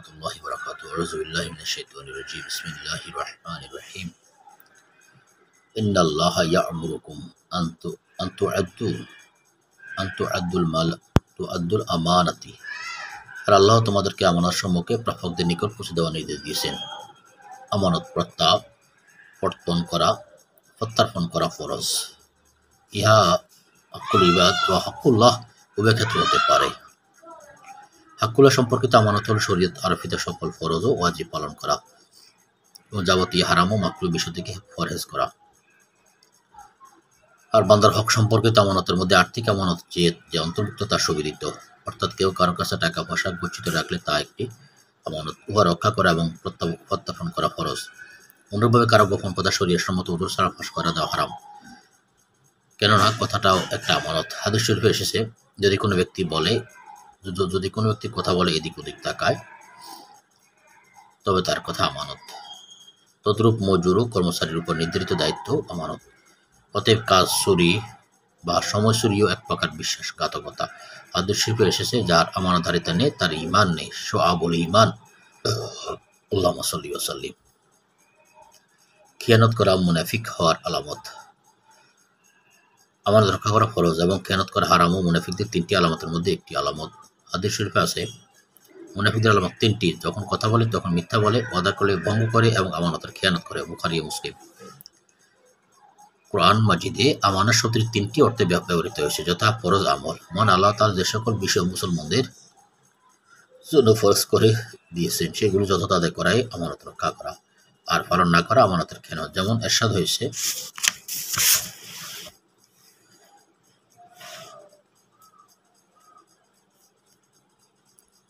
warahmatullahi wabarakatuh. Auzubillahi minasyaitonirrajim. Bismillahirrahmanirrahim. Innallaha ya'murukum tu'addul আমানাতি। আর আল্লাহ তোমাদেরকে আমানত সম্মুখে প্রাপকদের নিকট পৌঁছে দেওয়ার নির্দেশ দিয়েছেন। আমানত প্রত্যার্পণ করা ফরজ। ইহা হাক্কুল ইবাদ বা হাক্কুল্লাহ উভয় ক্ষেত্রে হতে পারে। হাক্কুল্লাহ সম্পর্কিত আমানত হল শরীয়ত আরোপিত সকল ফরজ ও ওয়াজিব পালন করা এবং যাবতীয় হারাম ও মাকরুহ বিষয় থেকে পরহেজ করা। আর বান্দার হক সম্পর্কিত আমানতের মধ্যে আর্থিক আমানত যে অন্তর্ভুক্ত তা সুবিদিত, অর্থাৎ কেউ কারো কাছে টাকা পয়সা গচ্ছিত রাখলে তা একটি আমানত, উহা রক্ষা করা এবং প্রত্যাপন করা ফরজ। অনুরূপভাবে কারো গোপন কথা শরীয়ত সম্মত উদর ছাড়া ফাঁস করা দেওয়া হারাম, কেননা কথাটাও একটা আমানত। হাদিস শরীফে এসেছে, যদি কোনো ব্যক্তি কথা বলে এদিক ওদিক তাকায়, তবে তার কথা আমানত। তদ্রূপ মজুর ও কর্মচারীর উপর নির্ধারিত দায়িত্ব আমানত। অতএব কাজ চুরি বা সময় চুরিও এক প্রকার বিশ্বাসঘাতকতা। হাদিস শরীফে এসেছে, যার আমানতদারিতা নেই তার ঈমান নেই। শুআবুল ঈমান। আল্লাহুম্মা সাল্লি ওয়া সাল্লিম। খিয়ানত করা মুনাফিক হওয়ার আলামত। আমানত রক্ষা করা ফরজ এবং খেয়ানত করা হারাম ও মুনাফিকদের তিনটি আলামতের মধ্যে একটি আলামত। হাদিস শরীফে আছে, মুনাফিকদের আলামত তিনটি: যখন কথা বলে তখন মিথ্যা বলে, ওয়াদা করলে ভঙ্গ করে এবং আমানতের খেয়ানত করে। বুখারী ও মুসলিম। কোরআন মাজিদে আমানত শব্দটি তিনটি অর্থে ব্যবহৃত হয়েছে, যথা ফরজ আমল। মহান আল্লাহ তাআলা যে সকল বিষয় মুসলমানদের জন্য ফরজ করে দিয়েছেন সেগুলো যথাযথ আদায় করাই আমানত রক্ষা করা, আর পালন না করা আমানতের খেয়ানত। যেমন এরশাদ হয়েছে,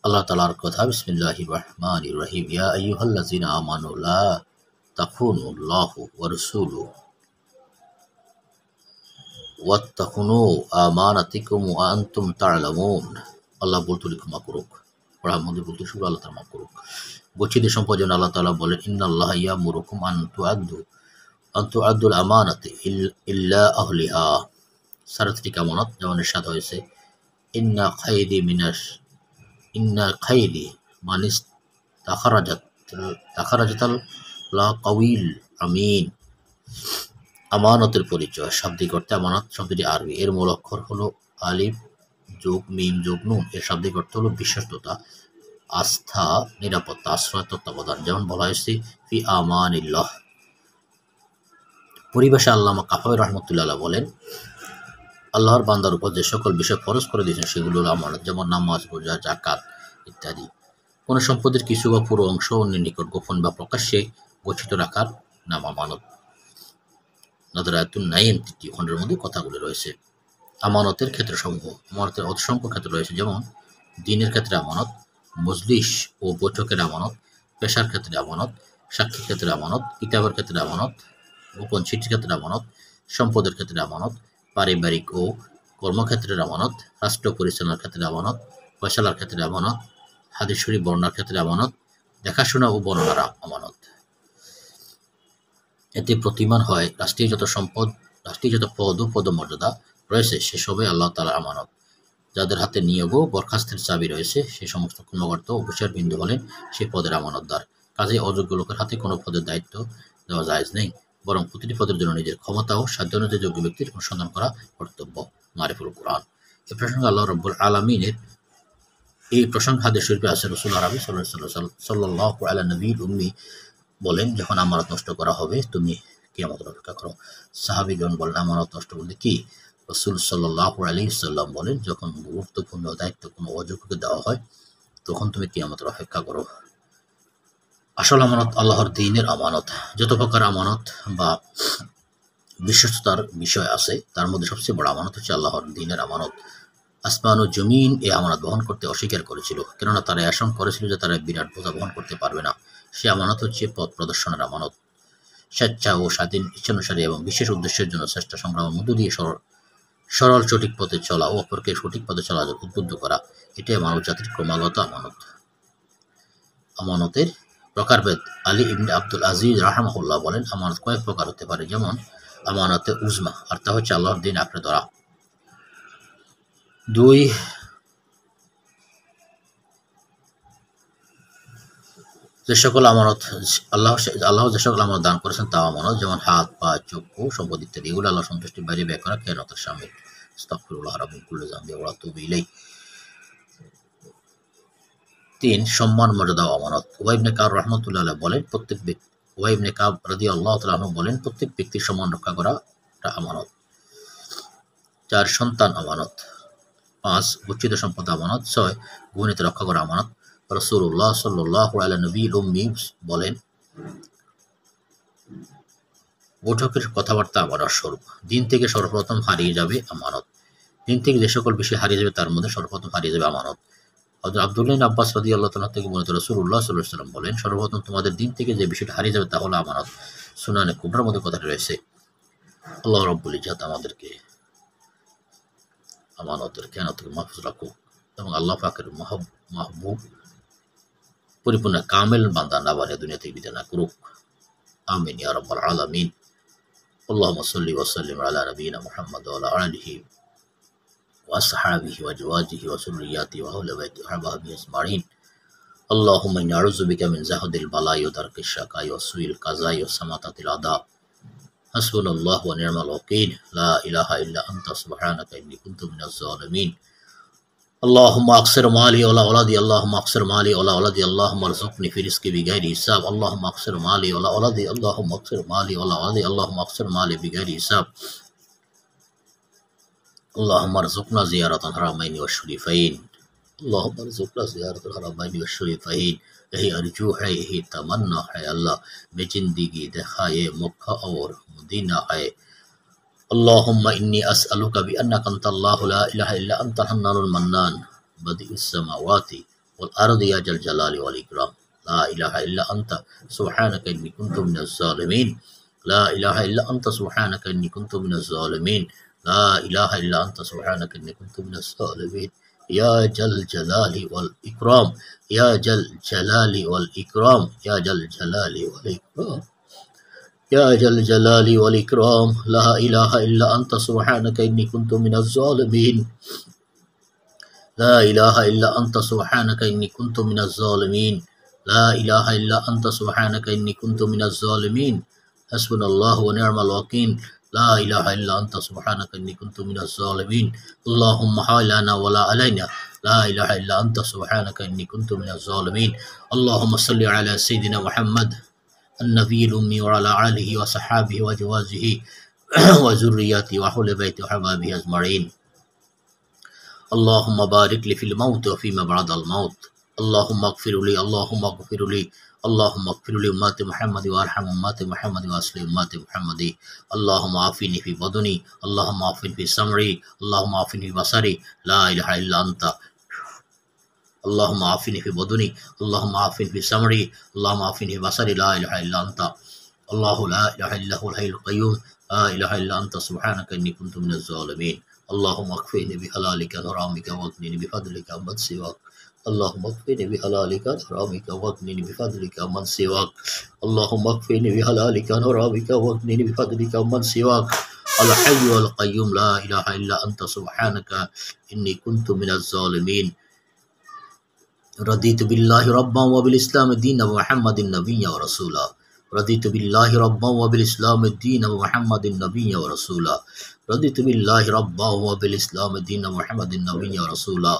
আল্লাহ তাআলার কথা, বিসমিল্লাহির রহমানির রহিম। ইয়া আইয়ুহাল্লাযিনা আমানু লা তাখুনুল্লাহা ওয়া রাসূলুহু ওয়াত্তাকুনু আমানাতিকুম ওয়া আনতুম তা'লামুন। আল্লাহ বলতুলি ক্ষমা করুক, রহমতের বলতে শুরু আল্লাহ তাআলা মাফ করুক। গচ্ছিত সম্পদ যেন আল্লাহ তাআলা বলেন, ইন্নাল্লাহা ইয়ামুরুকুম আন তুআদ্দুল আমানাতি ইল্লা আহলিহা। সারাতটি আমানত। যেমন ইরশাদ হয়েছে, ইন্না খাইরি মানিস তাখারাজাতাল লা কাউইল আমিন। আমানতের পরিচয়। শাব্দিক অর্থে আমানত শব্দটি আরবি, এর মূল অক্ষর হলো আলিফ যোগ মিম যোগ নুন। এর শাব্দিক অর্থ হলো বিশ্বস্ততা, আস্থা, নিরাপত্তা, আশ্রয়, তত্ত্বাবধান। যেমন বলা হয়েছে, ফি আমানিল্লাহ। পরিভাষা আল্লামা কাফাবী রাহমাতুল্লাহ বলেন, আল্লাহর বান্দার উপর যে সকল বিষয় ফরজ করে দিয়েছেন সেগুলো হলো আমানত, যেমন নামাজ, রোজা, জাকাত ইত্যাদি। কোন সম্পদের কিছু বা পুরো অংশ অন্যের নিকট গোপন বা প্রকাশ্যে গচ্ছিত রাখার নাম আমানত। নাদরাতুন নাইম ৩টি খণ্ডের মধ্যে কথাগুলো রয়েছে। আমানতের ক্ষেত্রসমূহ। আমানতের অসংখ্য ক্ষেত্র রয়েছে, যেমন দ্বীনের ক্ষেত্রে আমানত, মজলিস ও বৈঠকের আমানত, পেশার ক্ষেত্রে আমানত, সাক্ষীর ক্ষেত্রে আমানত, কিতাবের ক্ষেত্রে আমানত, গোপন চিঠির ক্ষেত্রে আমানত, সম্পদের ক্ষেত্রে আমানত, পারিবারিক ও কর্মক্ষেত্রের আমানত, রাষ্ট্র পরিচালনার ক্ষেত্রে আমানত, ফয়সালার ক্ষেত্রে আমানত, হাদিস শরীফ বর্ণনার ক্ষেত্রে আমানত, দেখাশোনা ও বর্ণনার আমানত। এতে প্রতীয়মান হয় রাষ্ট্রীয় যত পদ ও পদমর্যাদা রয়েছে সেসবই আল্লাহ তাআলার আমানত। যাদের হাতে নিয়োগ ও বরখাস্তের চাবি রয়েছে সে সমস্ত কর্মকর্তা ও অফিসারবৃন্দ হলেন সেই পদের আমানতদার। কাজেই অযোগ্য লোকের হাতে কোনো পদের দায়িত্ব দেওয়া জায়েজ নেই, বরং প্রতিটি পদের জন্য নিজের ক্ষমতা ও সাধ্য অনুযায়ী যোগ্য ব্যক্তির অনুসন্ধান করা কর্তব্য। মারিফুল কোরআন। এই প্রসঙ্গে আল্লাহ রাব্বুল আলামিনের এই প্রসঙ্গ হাদিস শরীফে আছে, রাসূল আরবি সাল্লাল্লাহু আলা নবিয়্যিল উম্মি বলেন, যখন আমানত নষ্ট করা হবে তুমি কিয়ামতের অপেক্ষা করো। সাহাবীগণ বলেন, আমানত নষ্ট বলতে কি? রাসূল সাল্লাল্লাহু আলাইহি ওয়াসাল্লাম বলেন, যখন গুরুত্বপূর্ণ দায়িত্ব কোনো অযোগ্যকে দেওয়া হয় তখন তুমি কিয়ামতের অপেক্ষা করো। আসল আমানত আল্লাহর দ্বীনের আমানত। যত প্রকার আমানত বা বিশ্বস্ততার বিষয় আছে তার মধ্যে সবচেয়ে বড় আমানত হচ্ছে আল্লাহর দ্বীনের আমানত। আসমান ও জমিন এই আমানত বহন করতে অস্বীকার করেছিল, কেননা তারা আশঙ্কা করেছিল যে তারা বিরাট বোঝা বহন করতে পারবে না। সে আমানত হচ্ছে পথ প্রদর্শনের আমানত। স্বেচ্ছা ও স্বাধীন ইচ্ছানুসারী এবং বিশেষ উদ্দেশ্যের জন্য চেষ্টা সংগ্রামের মধ্য দিয়ে সরল সঠিক পথে চলা ও অপরকে সঠিক পথে চলার উদ্বুদ্ধ করা, এটাই মানব জাতির ক্রমাগত আমানত। আমানতের প্রকারভেদ। আলী ইবনে আব্দুল আজিজ রাহমাহুল্লাহ বলেন, আমানত কয়েক প্রকার হতে পারে। যেমন আমানতে উজমা, আর তা হচ্ছে আল্লাহর দ্বীন আঁকড়ে ধরা। 2 যে সকল আমানত আল্লাহ যে সকল আমানত দান করেছেন তা আমানত, যেমন হাত, পা, চক্ষু, সম্পদ ইত্যাদি, এগুলো আল্লাহ সন্তুষ্টির বাইরে ব্যয় করা খেয়ানতের শামিল। আস্তাগফিরুল্লাহ রাব্বি কুল্লি যামবি ওয়া আতুবু ইলাইহি। ৩. সম্মান, মর্যাদা ও আমানত। উবাই ইবনে কাব রাহমাতুল্লাহ আলাইহি বলেন, উবাই ইবনে কাব রাদিয়াল্লাহু তাআলা আনহু বলেন, প্রত্যেক ব্যক্তির সম্মান রক্ষা করা একটা আমানত। ৪. সন্তান আমানত। ৫. গচ্ছিত সম্পদ আমানত। ৬. ভূমিতে রক্ষা করা আমানত। রাসূলুল্লাহ সাল্লাল্লাহু আলা নবিয়্যিল উম্মি বলেন, বৈঠকের কথাবার্তা আমানত স্বরূপ। দিন থেকে সর্বপ্রথম হারিয়ে যাবে আমানত। দিন থেকে যে সকল বিষয় হারিয়ে যাবে তার মধ্যে সর্বপ্রথম হারিয়ে যাবে আমানত। হযরত আব্দুল্লাহ ইবনে আব্বাস রাদিয়াল্লাহু তাআলা থেকে বর্ণিত, রাসূলুল্লাহ সাল্লাল্লাহু আলাইহি ওয়াসাল্লাম বলেন, সর্বপ্রথম তোমাদের দিন থেকে যে বিষয়টা হারিয়ে যাবে তা হলো আমানত। সুনানে কুবরার মধ্যে কথাটি রয়েছে। আল্লাহ রাব্বুল ইজ্জাত আমাদেরকে আমানতের খেয়ানত থেকে মাহফুজ রাখুক এবং আল্লাহ পাকের মাহবুব পরিপূর্ণ কামেল বান্দা না বানিয়ে দুনিয়া থেকে বিদায় না করুক। আমিন ইয়া রাব্বাল আলামিন। আল্লাহুম্মা সাল্লি ওয়া সাল্লিম আলা নাবিয়িনা মুহাম্মদ ওয়া আলা আলিহি ওয়া আসহাবিহি ওয়া আজওয়াজিহি ওয়া যুররিয়্যাতিহি ওয়া আহলি বাইতিহি ওয়া আহবাবিহি আজমাইন। আল্লাহুম্মা ইন্নী আউযু বিকা মিন জাহদিল বালাই ওয়া দারকিশ শাকাই ওয়া সুইল কাযাই ওয়া সামাতাতিল আদা। হাসবুনাল্লাহু ওয়া নি'মাল ওয়াকিল। লা ইলাহা ইল্লা আনতা সুবহানাকা ইন্নী কুনতু মিনাজ জালিমিন। আল্লাহুম্মা আকসির মালি ওয়ালা ওয়ালাদি, আল্লাহুম্মা আকসির মালি ওয়ালা ওয়ালাদি, আল্লাহুম্মা রযুকনি ফি রিজকি বিগাইরি হিসাব। আল্লাহুম্মা আকসির মালি ওয়ালা ওয়ালাদি, আল্লাহুম্মা আকসির মালি ওয়ালা ওয়ালাদি, আল্লাহুম্মা আকসির মালি বিগাইরি হিসাব। আল্লাহুম্মা রযুকনা জিয়ারাতাল হারামাইনি ওয়াশ শরীফাইন। আল্লাহুম্মা রযুকনা জিয়ারাতাল হারামাইনি ওয়াশ শরীফাইন। यही अर्जू है, यही तमन्ना है अल्लाह, मैं जिंदगी दिखाए मक्का और मदीना है। اللهم إني أسألك بأنك أنت الله لا إله إلا أنت الحنان المنان بديع السماوات والأرض يا ذا الجلال والإكرام. لا إله إلا أنت سبحانك إني كنت من الظالمين. لا إله إلا أنت سبحانك إني كنت من الظالمين. لا إله إلا أنت سبحانك إني كنت من الظالمين. يا ذا الجلال والإكرام. يا ذا الجلال والإكرام. يا ذا الجلال والإكرام. يا ذا الجلال والإكرام. لا إله إلا أنت سبحانك إني كنت من الظالمين. لا إله إلا أنت سبحانك إني كنت من الظالمين. لا إله إلا أنت سبحانك إني كنت من الظالمين. حسبنا الله ونعم الوكيل. لا إله إلا أنت سبحانك إني كنت من الظالمين. اللهم حالنا ولا علينا. لا إله إلا أنت سبحانك إني كنت من الظالمين. اللهم صل على سيدنا محمد النبي الأمي وعلى آله وصحابه وأزواجه وذريته وأهل بيته وأحبابه أجمعين. اللهم بارك لي في الموت وفيما بعد الموت. اللهم اغفر لي. اللهم اغفر لي. اللهم اغفر لي أمة محمد وارحم أمة محمد وأصلح أمة محمد. اللهم عافني في بدني. اللهم عافني في سمعي. اللهم عافني في بصري. لا إله إلا أنت. اللهم عافني في بدني. اللهم عافني في سمعي. اللهم عافني في بصري. لا إله إلا أنت. الله لا إله إلا هو الحي القيوم. لا إله إلا أنت سبحانك إني كنت من الظالمين. اللهم اكفني بحلالك عن حرامك واغنني بفضلك عمن سواك. اللهم اكفني بحلالك عن حرامك واغنني بفضلك عمن سواك. اللهم اكفني بحلالك عن حرامك واغنني بفضلك عمن سواك. الحي القيوم. لا إله إلا أنت سبحانك إني كنت من الظالمين. رضيت بالله ربا وبالإسلام دينا ومحمد نبيا ورسولا. رضيت بالله ربا وبالإسلام دينا ومحمد نبيا ورسولا. رضيت بالله ربا وبالإسلام دينا ومحمد نبيا ورسولا.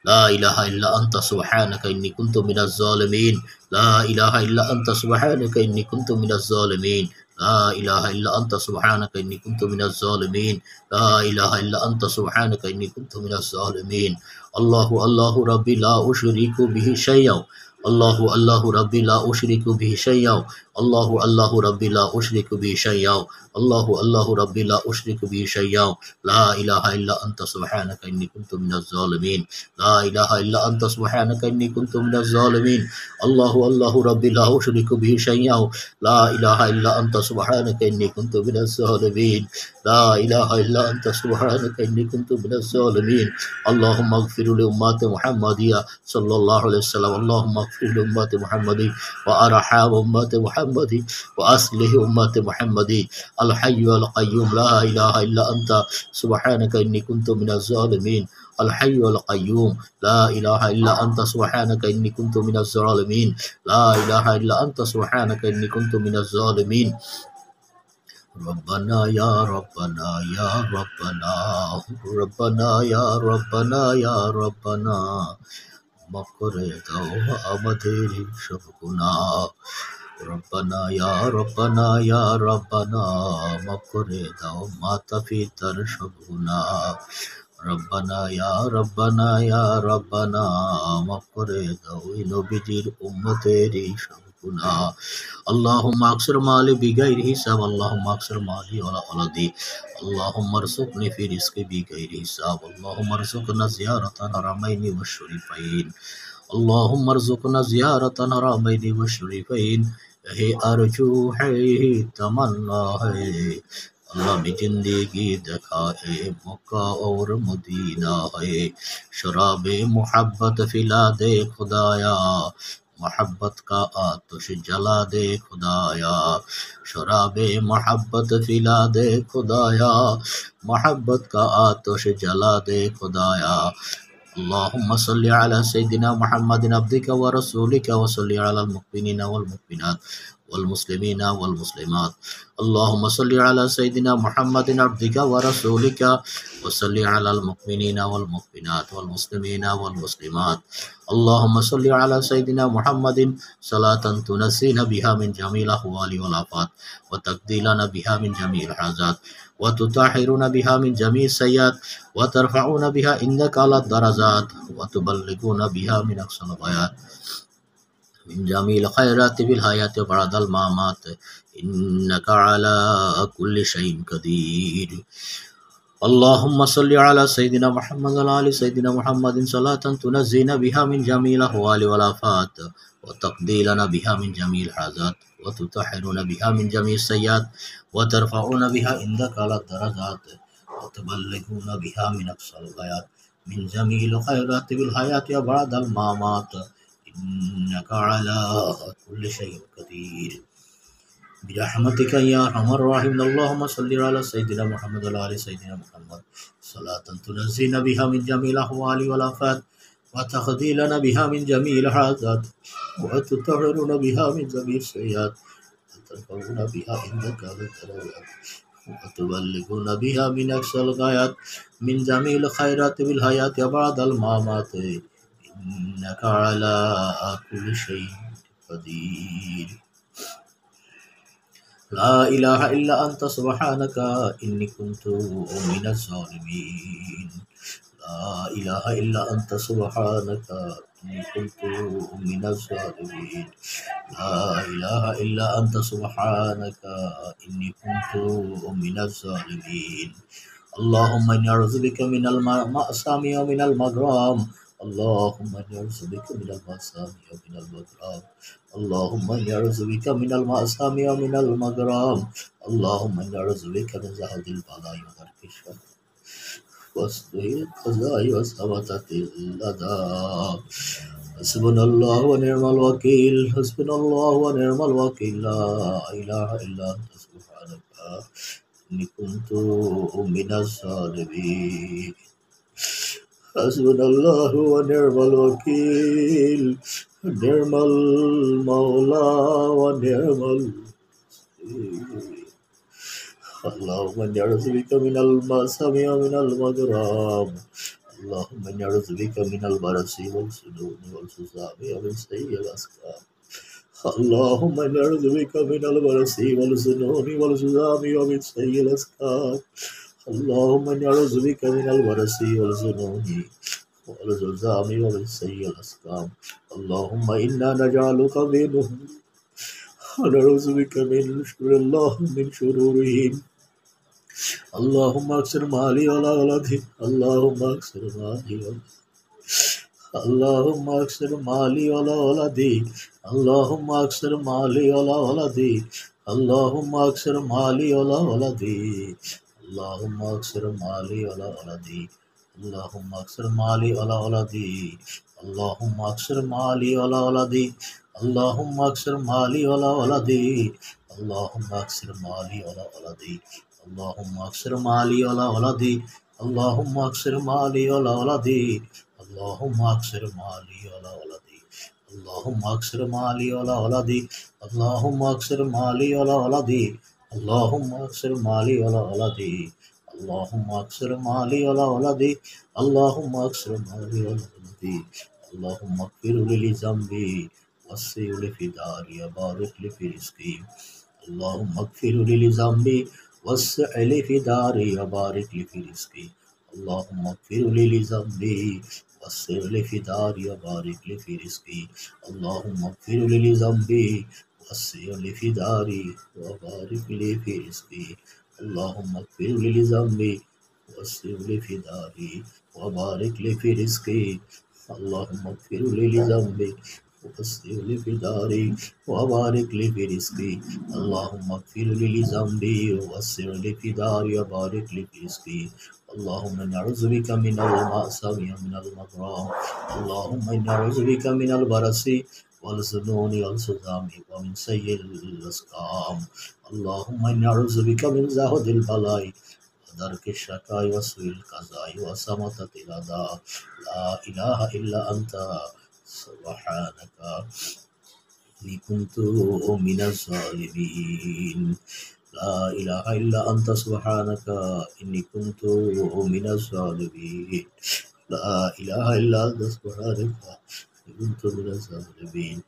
لا إله إلا أنت سبحانك إني كنت من الظالمين. لا إله إلا أنت سبحانك إني كنت من الظالمين. لا إله إلا أنت سبحانك إني كنت من الظالمين. لا إله إلا أنت سبحانك إني كنت من الظالمين. الله الله ربي لا أشرك به شيئا. الله الله ربي لا أشرك به شيئا. الله الله ربي لا أشرك به شيئا. الله الله ربي لا أشرك به شيئا. لا إله إلا أنت سبحانك إني كنت من الظالمين. لا إله إلا أنت سبحانك إني كنت من الظالمين. الله الله ربي لا أشرك به شيئا. لا إله إلا أنت سبحانك إني كنت من الظالمين. لا إله إلا أنت سبحانك إني كنت من الظالمين. اللهم اغفر لأمة محمدية صلى الله عليه وسلم. اللهم اغفر لأمة محمد وأرحم أمة محمد وأصلح أمة محمد. الحي القيوم. لا إله إلا أنت سبحانك إني كنت من الظالمين. الحي القيوم لا إله إلا أنت سبحانك إني كنت من الظالمين لا إله إلا أنت سبحانك إني كنت من الظالمين ربنا يا ربنا يا ربنا ربنا يا ربنا يا ربنا মাফ করে দাও আমাদের সব গুনাহ রব্বানা ইয়া রব্বানা ইয়া রব্বানা মাফ করে দাও মাতা পিতার সব গুনাহ রব্বানা ইয়া রব্বানা মাফ করে দাও এই নবীজির উম্মতের সব গুনাহ আল্লাহুম্মা আকসির মালি বিগাইরি হিসাব আল্লাহুম্মা আকসির মালি ওয়ালা ওয়ালাদি আল্লাহুম্মা রযুকনি ফি রিজকি বিগাইরি হিসাব আল্লাহুম্মা রযুকনা জিয়ারাতাল হারামাইনি ওয়াশ শরীফাইন اللهم ارزقنا زیارت حرمین و شریفین ہے ارجو ہے تمنا ہے اللہ میں زندگی دکھائے مکہ اور مدینہ ہے شراب محبت پلا دے خدایا محبت کا آتش جلا دے خدایا شراب محبت پلا دے خدایا محبت کا آتش جلا دے خدایا اللهم صل على سيدنا محمد عبدك ورسولك وصل على المؤمنين والمؤمنات والمسلمين والمسلمات اللهم صل على سيدنا محمد عبدك ورسولك وصل على المؤمنين والمؤمنات والمسلمين والمسلمات اللهم صل على سيدنا محمد صلاة تنسينا بها من جميع الأهوال والآفات وتقضي لنا بها من جميع الحاجات وتطهرون بها من جميع السيئات وترفعون بها عندك على الدرجات وتبلغون بها من أقصى الغايات من جميع الخيرات في الحياة وبعد الممات إنك على كل شيء قدير اللهم صل على سيدنا محمد وعلى آل سيدنا محمد صلاة تنزينا بها من جميع الأهوال والآفات وتقضي لنا بها من جميع الحاجات وتطهرون بها من جميع السيئات وترفعون بها عندك على الدرجات وتبلغون بها من أقصى الغايات من جميع الخيرات بالحياة وبعد الممات إنك على كل شيء قدير برحمتك يا أرحم الراحمين اللهم صل على سيدنا محمد وعلى آل سيدنا محمد صلاة تنزينا بها من جميع الأهوال والآفات وتقضي لنا بها من جميع الحاجات وتطهرون بها من جميع السيئات وترفعون بها عندك على الدرجات وتبلغون بها من أقصى الغايات من جميع الخيرات بالحياة وبعد الممات إنك على كل شيء قدير لا إله إلا أنت سبحانك إني كنت من الظالمين لا إله إلا أنت سبحانك إني كنت من الظالمين لا إله إلا أنت سبحانك إني كنت من الظالمين اللهم إني أعوذ بك من المأثم ومن المغرم اللهم إني أعوذ بك من المأثم ومن المغرم اللهم إني أعوذ بك من المأثم ومن المغرم اللهم إني أعوذ بك من زهد البلاء ودرك الشر وسوء القضاء وسوءة الأداء حسبنا الله ونعم الوكيل حسبنا الله ونعم الوكيل لا إله إلا أنت سبحانك إني كنت من الظالمين حسبنا الله ونعم الوكيل نعم المولى ونعم اللهم إني أعوذ بك من المأثم ومن المغرم اللهم إني أعوذ بك من البرص والسنون والسسام ومن سيء الأسقام اللهم إني أعوذ بك من البرص والسنون والسسام ومن سيء الأسقام اللهم إني أعوذ بك من البرص والسنون والسسام ومن سيء الأسقام اللهم إنا نجعلك بينهم ونعوذ بك من شر الله من شرورهم اللهم اكثر مالي ولا ولدي اللهم اكثر مالي اللهم اكثر مالي ولا ولدي اللهم اكثر مالي ولا ولدي اللهم اكثر مالي ولا ولدي اللهم اكثر مالي ولا ولدي اللهم اكثر مالي ولا ولدي اللهم اكثر مالي ولا ولدي اللهم اكثر مالي ولا ولدي اللهم اكثر مالي ولا ولدي اللهم اكثر مالي ولا ولدي اللهم أكثر مالي ولا ولدي اللهم أكثر مالي ولا ولدي اللهم أكثر مالي ولا ولدي اللهم أكثر مالي ولا ولدي اللهم أكثر مالي ولا ولدي اللهم أكثر مالي ولا ولدي اللهم أكثر مالي ولا ولدي اللهم اغفر لي ذنبي وسع لي في داري وبارك لي في رزقي اللهم اغفر لي ذنبي وسع لي في داري وبارك لي في رزقي اللهم اغفر لي ذنبي وسع لي في داري وبارك لي في رزقي اللهم اغفر لي ذنبي وسع لي في داري وبارك لي في رزقي اللهم اغفر لي ذنبي وسع لي في داري وبارك لي في رزقي اللهم اغفر لي ذنبي وسع لي في داري وبارك لي في رزقي اللهم اغفر لي ذنبي ووسع لي في داري وبارك لي في رزقي اللهم إني أعوذ بك من المأثم ومن المغرم اللهم إني أعوذ بك من البرص والظنون والصدام ومن سيء الأسقام اللهم إني أعوذ بك من زهد البلاء ودرك الشقاء وسوء القضاء وسمطة الأعداء لا إله إلا أنت سبحانك إني كنت من الظالمين لا إله إلا أنت سبحانك إني كنت من الظالمين لا إله إلا أنت سبحانك إني كنت من الظالمين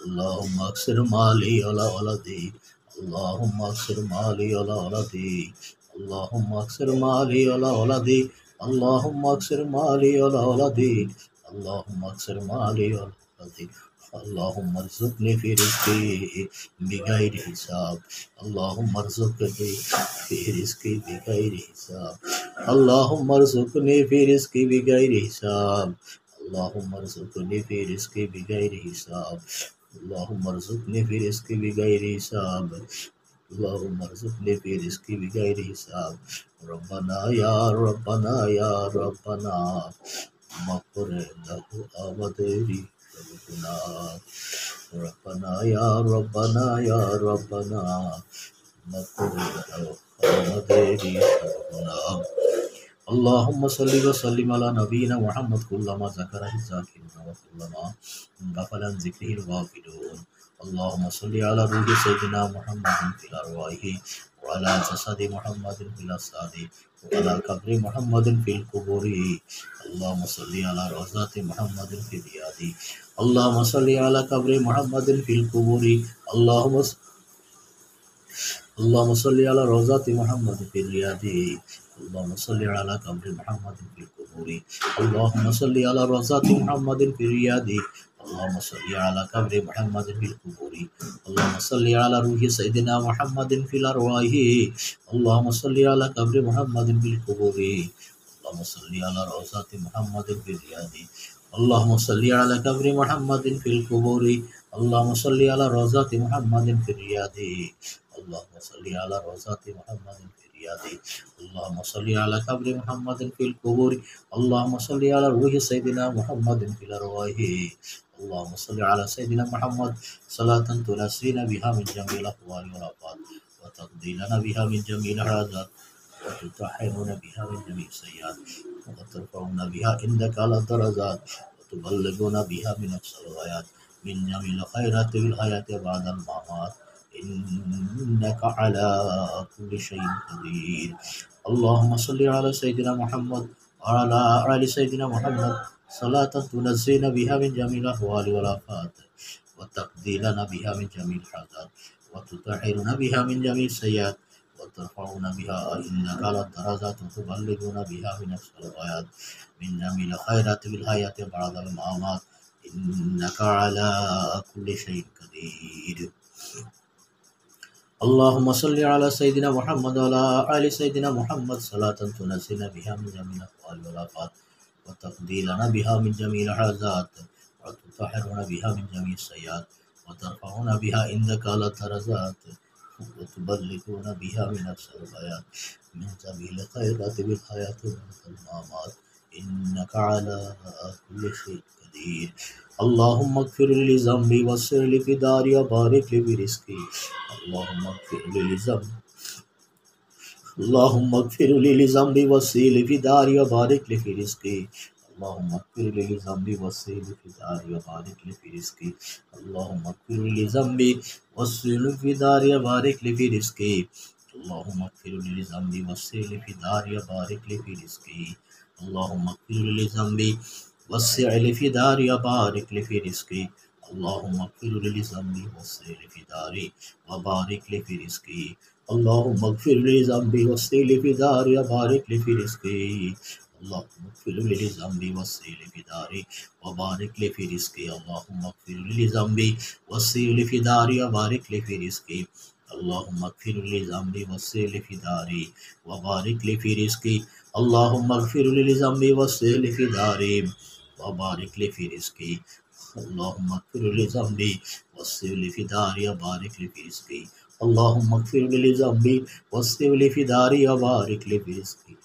اللهم أكثر مالي على ولدي اللهم أكثر مالي على ولدي اللهم أكثر مالي على ولدي اللهم أكثر مالي على ولدي اللهم أكثر مالي على ولدي اللهم ارزقني في رزقي بغير حساب اللهم ارزقني في رزقي بغير حساب اللهم ارزقني في رزقي بغير حساب اللهم ارزقني في رزقي بغير حساب اللهم ارزقني في رزقي بغير حساب اللهم ارزقني في رزقي بغير حساب ربنا يا ربنا يا ربنا مغفر له أبدي ربنا ربنا يا ربنا يا ربنا مغفر له أبدي ربنا اللهم صل وسلم على نبينا محمد كلما ذكره الذاكرون وكلما غفل عن ذكره الغافلون اللهم صل على روح سيدنا محمد في الأرواح وعلى جسد محمد في الأجساد وعلى قبر محمد في القبور اللهم صل على روضات محمد في الرياض اللهم صل على قبر محمد في القبور اللهم صل على روضات محمد في الرياض اللهم صل على قبر محمد في القبور اللهم صل على روضات محمد في الرياض اللهم صل على قبر محمد في القبور اللهم صل على روح سيدنا محمد في الأرواح اللهم صل على قبر محمد في القبور اللهم صل على روضات محمد في الرياض اللهم صل على قبر محمد في القبور اللهم صل على روضات محمد في الرياض اللهم صل على روضات محمد في الرياض اللهم صل على قبر محمد في القبور اللهم صل على روح سيدنا محمد في الأرواح اللهم صل على سيدنا محمد صلاة تنسينا بها من جميع الأحوال والآفات وتقضي لنا بها من جميع الحاجات وتطهرنا بها من جميع السيئات وترفعنا بها عندك على الدرجات وتبلغنا بها من أقصى الغايات من جميع الخيرات في الحياة بعد الممات إنك على كل شيء قدير اللهم صل على سيدنا محمد وعلى آل سيدنا محمد صلاة تنزينا بها من جميع الأهوال والآفات وتقضي لنا بها من جميع الحاجات وتطهرنا بها من جميع السيئات وترفعنا بها إنك على الدرجات وتبلغنا بها من أقصى الغايات من جميع الخيرات في الحياة بعد الممات إنك على كل شيء قدير اللهم صل على سيدنا محمد وعلى آل سيدنا محمد صلاة تنزلنا بها من جميع الأحوال والآفات وتقضي لنا بها من جميع الحاجات وتطهرنا بها من جميع السيئات وترفعنا بها عندك على الدرجات وتبلغنا بها من أقصى الغايات من جميع الخيرات بالحياة بعد الممات إنك على كل شيء قدير اللهم اغفر لي ذنبي وسر لي في داري وبارك لي برزقي اللهم اغفر لي ذنبي اللهم اغفر لي لذنبي وسيل في داري وبارك لي في رزقي. اللهم اغفر لي لذنبي وسيل في داري وبارك لي في رزقي. اللهم اغفر لي لذنبي وسيل في داري وبارك لي في رزقي. اللهم اغفر لي لذنبي وسيل في داري وبارك لي في رزقي. اللهم اغفر لي لذنبي وسع لي في داري وبارك لي في رزقي. اللهم اغفر لي لذنبي وسع لي في داري وبارك لي في رزقي. اللهم اغفر لي ذنبي وسع لي في داري وبارك لي في رزقي. اللهم اغفر لي ذنبي وسع لي في داري وبارك لي في رزقي. اللهم اغفر لي ذنبي وسع لي في داري وبارك لي في رزقي. اللهم اغفر لي ذنبي وسع لي في داري وبارك لي في رزقي. اللهم اغفر لي ذنبي وسع لي في داري وبارك لي في رزقي. اللهم اغفر لي ذنبي وسع لي في داري وبارك لي في رزقي. اللهم اغفر لي ذنبي وسع لي في داري وبارك لي في رزقي.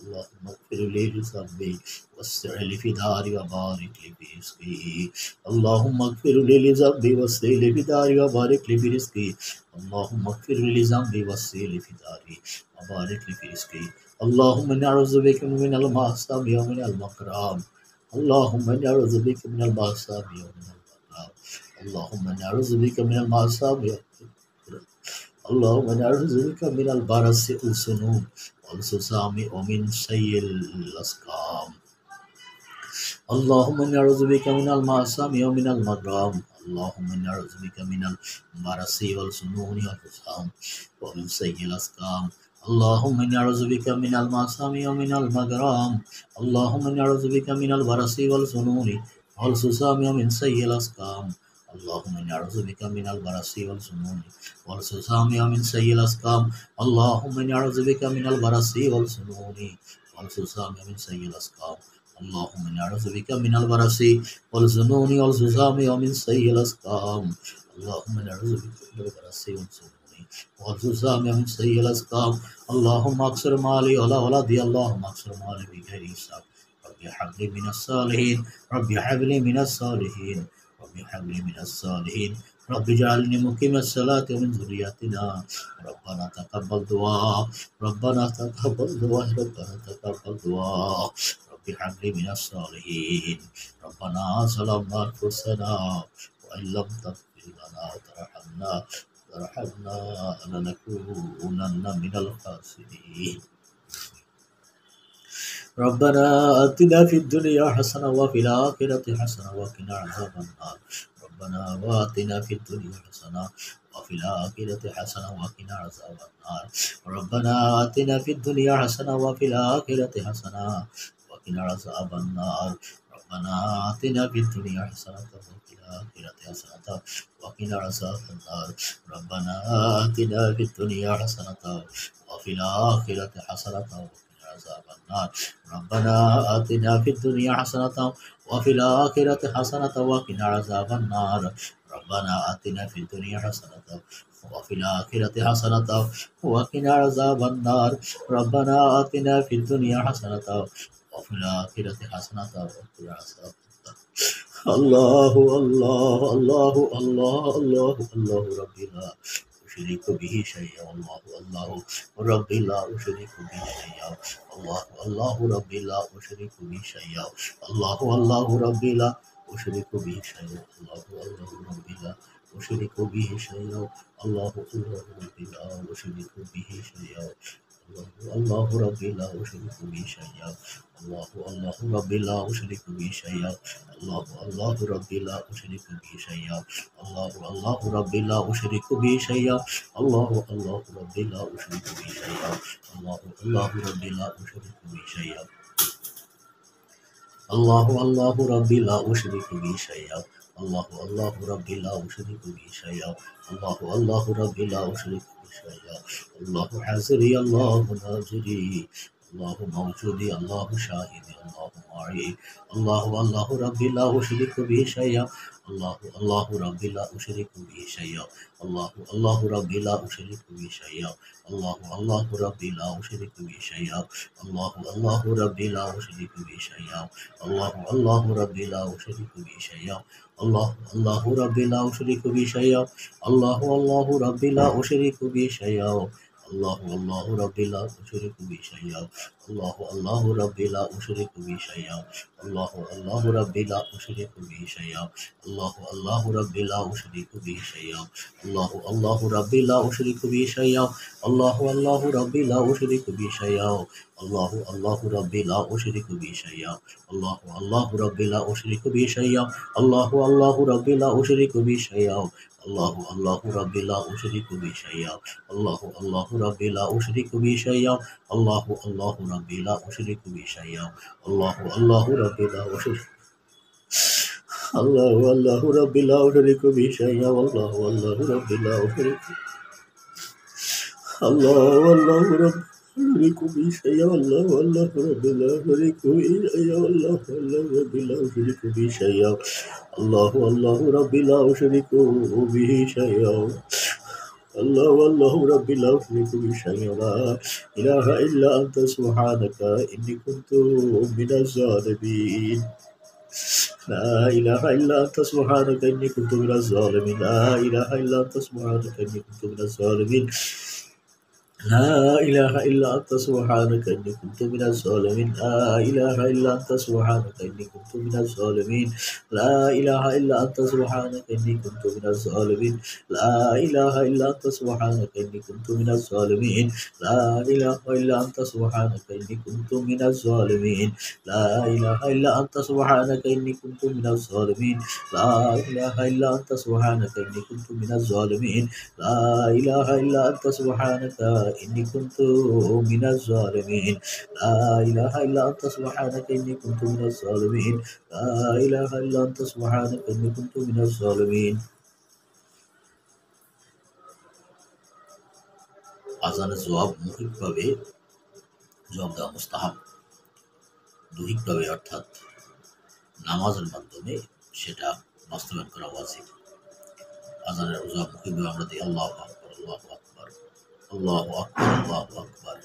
اللهم اغفر لي ذنبي وسع لي في داري وبارك لي في رزقي. اللهم اغفر لي ذنبي وسع لي في داري وبارك لي في رزقي. اللهم اغفر لي ذنبي وسع لي في داري وبارك لي في رزقي. اللهم إني أعوذ بك من المعصية ومن المكروه. اللهم إني أعوذ بك من المعصية ومن المكروه. اللهم إني أعوذ بك من المعصية. اللهم إني أعوذ بك من البرص والسنون والسسام ومن سيء الأسقام. اللهم إني أعوذ بك من المعصية ومن المغرام. اللهم إني أعوذ بك من البرص والسنون والسسام ومن سيء الأسقام. اللهم إني أعوذ بك من المعصية ومن المغرام. اللهم إني أعوذ بك من البرص والسنون والسسام ومن سيء الأسقام. اللهم إني أعوذ بك من البرص والسنون والسسام ومن سيء الأسقام. اللهم إني أعوذ بك من البرص والسنون والسسام ومن سيء الأسقام. اللهم إني أعوذ بك من البرص والسنون والسسام ومن سيء الأسقام. اللهم إني أعوذ بك من البرص والسنون والسسام ومن سيء الأسقام. اللهم أكثر مالي ولا ولدي. اللهم أكثر مالي بغير حساب. ربي هب لي من الصالحين. ربي هب لي من الصالحين. ربي هب لي من الصالحين. رب اجعلني مقيم الصلاة ومن ذريتنا. ربنا تقبل دعاء. ربنا تقبل دعاء. ربنا تقبل دعاء. رب هب لي من الصالحين. ربنا ظلمنا أنفسنا وإن لم تغفر لنا وترحمنا لنكونن من الخاسرين. ربنا آتنا في الدنيا حسنة وفي الآخرة حسنة وقنا عذاب النار. ربنا آتنا في الدنيا حسنة وفي الآخرة حسنة وقنا عذاب النار. ربنا آتنا في الدنيا حسنة وفي الآخرة حسنة وقنا عذاب النار. ربنا آتنا في الدنيا حسنة وفي الآخرة حسنة وقنا عذاب النار. ربنا آتنا في الدنيا حسنة وفي الآخرة حسنة وقنا عذاب النار. ربنا آتنا في الدنيا حسنة وفي الآخرة حسنة وقنا عذاب النار. ربنا آتنا في الدنيا حسنة وفي الآخرة حسنة وقنا عذاب النار. ربنا آتنا في الدنيا حسنة وفي الآخرة حسنة وقنا عذاب النار. الله الله الله الله الله الله ربي لا أشرك به شيئا. الله الله ربي لا أشرك به شيئا. الله الله ربي لا أشرك به شيئا. الله الله ربي لا أشرك به شيئا. الله الله ربي لا أشرك به شيئا. الله الله ربي لا أشرك به شيئا. الله ربي لا أشرك به شيئا. الله الله ربي لا أشرك به شيئا. الله الله ربي لا أشرك به شيئا. الله الله ربي لا أشرك به شيئا. الله الله ربي لا أشرك به شيئا. الله الله ربي لا أشرك به شيئا. الله الله ربي لا أشرك به شيئا. الله الله ربي لا أشرك به شيئا. الله الله ربي لا أشرك به شيئا. الله حاضري الله ناظري. الله موجودي الله شاهدي الله معي. الله الله ربي لا أشرك به شيئا. الله الله ربي لا أشرك به شيئا. الله الله ربي لا أشرك به شيئا. الله الله ربي لا أشرك به شيئا. الله الله ربي لا أشرك به شيئا. الله الله ربي لا أشرك به شيئا. الله الله ربي لا أشرك به شيئا. الله الله ربي لا أشرك به شيئا. الله الله ربي لا أشرك به شيئا الله الله ربي لا أشرك به شيئا الله الله ربي لا أشرك به شيئا الله الله ربي لا أشرك به شيئا الله الله ربي لا أشرك به شيئا الله الله ربي لا أشرك به شيئا الله الله ربي لا أشرك به شيئا الله الله ربي لا أشرك به شيئا الله الله ربي لا أشرك به شيئا الله الله ربي لا أشرك به شيئا الله الله ربي لا أشرك به شيئا الله الله ربي لا أشرك به شيئا الله الله ربي لا أشرك الله الله ربي لا أشرك به شيئا والله الله ربي لا أشرك الله الله ربي أشرك به شيئا والله الله ربي لا أشرك به شيئا والله الله ربي لا أشرك به شيئا الله الله ربي لا أشرك به شيئا الله والله ربي لا أشرك به شيئا لا إله إلا أنت سبحانك إني كنت من الظالمين لا إله إلا أنت سبحانك إني كنت من الظالمين لا إله إلا أنت سبحانك إني كنت من الظالمين لا إله إلا أنت سبحانك إني كنت من الظالمين لا إله إلا أنت سبحانك إني كنت من الظالمين لا إله إلا أنت سبحانك إني كنت من الظالمين لا إله إلا أنت سبحانك إني كنت من الظالمين لا إله إلا أنت سبحانك إني كنت من الظالمين لا إله إلا أنت سبحانك إني كنت من الظالمين لا إله إلا أنت سبحانك إني كنت من الظالمين لا إله إلا أنت سبحانك إني كنت من الظالمين لا إله إلا أنت سبحانك إني كنت من الظالمين لا إله إلا أنت سبحانك إني كنت من الظالمين আজানের জবাব মৌখিকভাবে জবাব দেওয়া মুস্তাহাব দৈহিকভাবে অর্থাৎ নামাজের মাধ্যমে সেটা বাস্তবায়ন করা ওয়াজিব আজানের জবাব মৌখিকভাবে আমরা দিই আল্লাহু আকবার আল্লাহু আকবার আল্লাহু আকবার আল্লাহু আকবার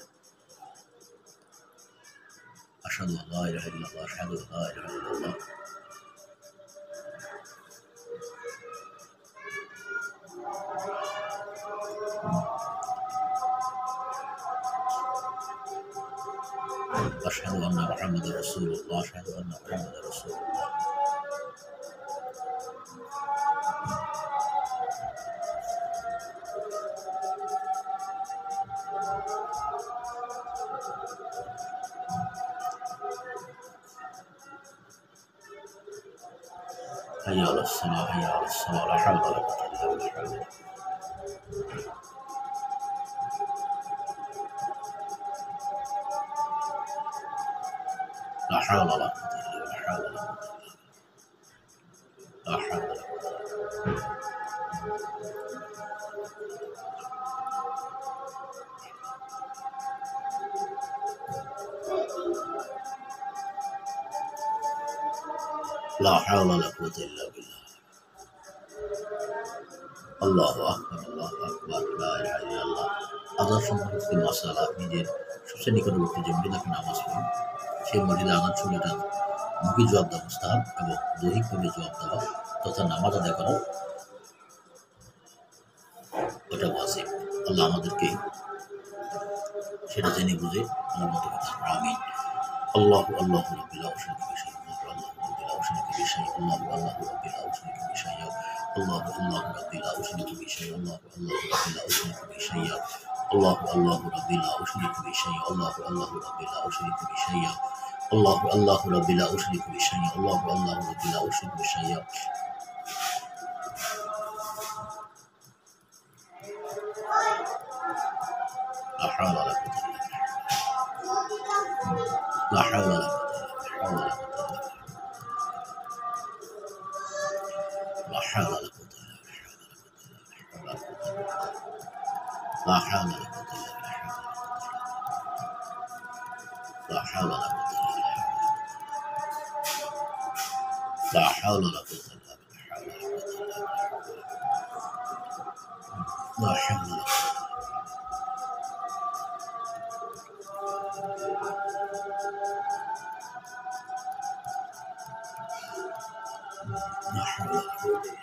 আশহাদু আল্লা ইলাহা ইল্লাল্লাহ আশহাদু আল্লা ইলাহা ইল্লাল্লাহ أشهد أن محمد رسول الله أشهد أن محمد رسول الله حي على الصلاة حي على الصلاة لا حول ولا قوة إلا بالله لا حول ولا قوة إلا بالله لا حول ولا قوة لا حول ولا قوة إلا بالله الله أكبر الله أكبر لا إله إلا الله আজান সম্পর্কিত মাসালা নিজের সবচেয়ে নিকটবর্তী যে মসজিদে নামাজ পড়ুন সেই মসজিদে আজান শুনে এটা মুখী জবাব দেওয়া মুস্তাহাব এবং দৈহিকভাবে জবাব দেওয়া তথা নামাজ আদায় করা ওটা ওয়াজিব আল্লাহ আমাদেরকে সেটা জেনে বুঝে আমার মতো আমিন আল্লাহু আল্লাহু রাব্বিল আলামিন الله الله ربي لا أشرك به شيئا الله الله ربي لا أشرك به شيئا الله الله ربي لا أشرك به شيئا الله الله ربي لا أشرك به شيئا الله الله ربي لا أشرك به شيئا الله الله ربي لا أشرك به شيئا الله الله ربي لا أشرك به شيئا لا حول ولا قوة إلا بالله لا حول ولا قوة لا حول ولا قوة لا حول ولا قوة لا حول ولا قوة لا حول ولا قوة إلا بالله لا حول ولا قوة لا حول ولا قوة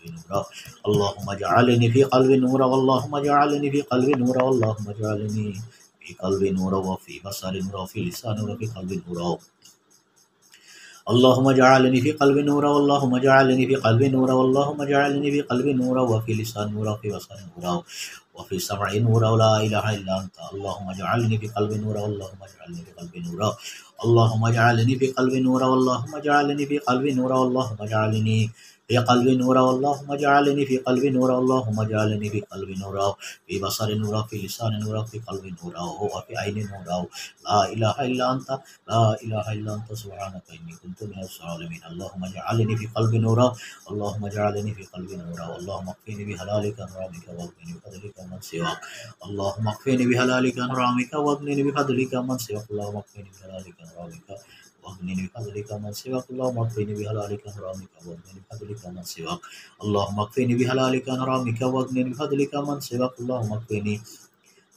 قلبي نورا اللهم اجعلني في قلبي نورا اللهم اجعلني في قلبي نورا اللهم اجعلني في قلبي نورا وفي بصري نورا وفي لساني نورا وفي قلبي نورا اللهم اجعلني في قلبي نورا اللهم اجعلني في قلبي نورا اللهم اجعلني في قلبي نورا وفي لسان نورا وفي بصر نورا وفي سمع نورا ولا اله الا انت اللهم اجعلني في قلبي نورا اللهم اجعلني في قلبي نورا اللهم اجعلني في قلبي نورا اللهم اجعلني في قلبي نورا اللهم اجعلني في قلبي نورا اللهم اجعلني في قلبي نورا اللهم اجعلني في قلبي نورا في بصر نورا في لسان نورا في قلب نورا وفي عين نورا لا اله الا انت لا إله إلا أنت سبحانك إني كنت من الظالمين اللهم اجعلني في قلبي نورا اللهم اجعلني في قلبي نورا اللهم اكفني بحلالك عن حرامك واغنني بفضلك من سواك اللهم اكفني بحلالك عن حرامك واغنني بفضلك من سواك اللهم اكفني بحلالك عن حرامك واغنني بفضلك من سواك اللهم اكفني بحلالك عن حرامك واغنني بفضلك من سواك اللهم اكفني بحلالك عن حرامك واغنني بفضلك من سواك اللهم اكفني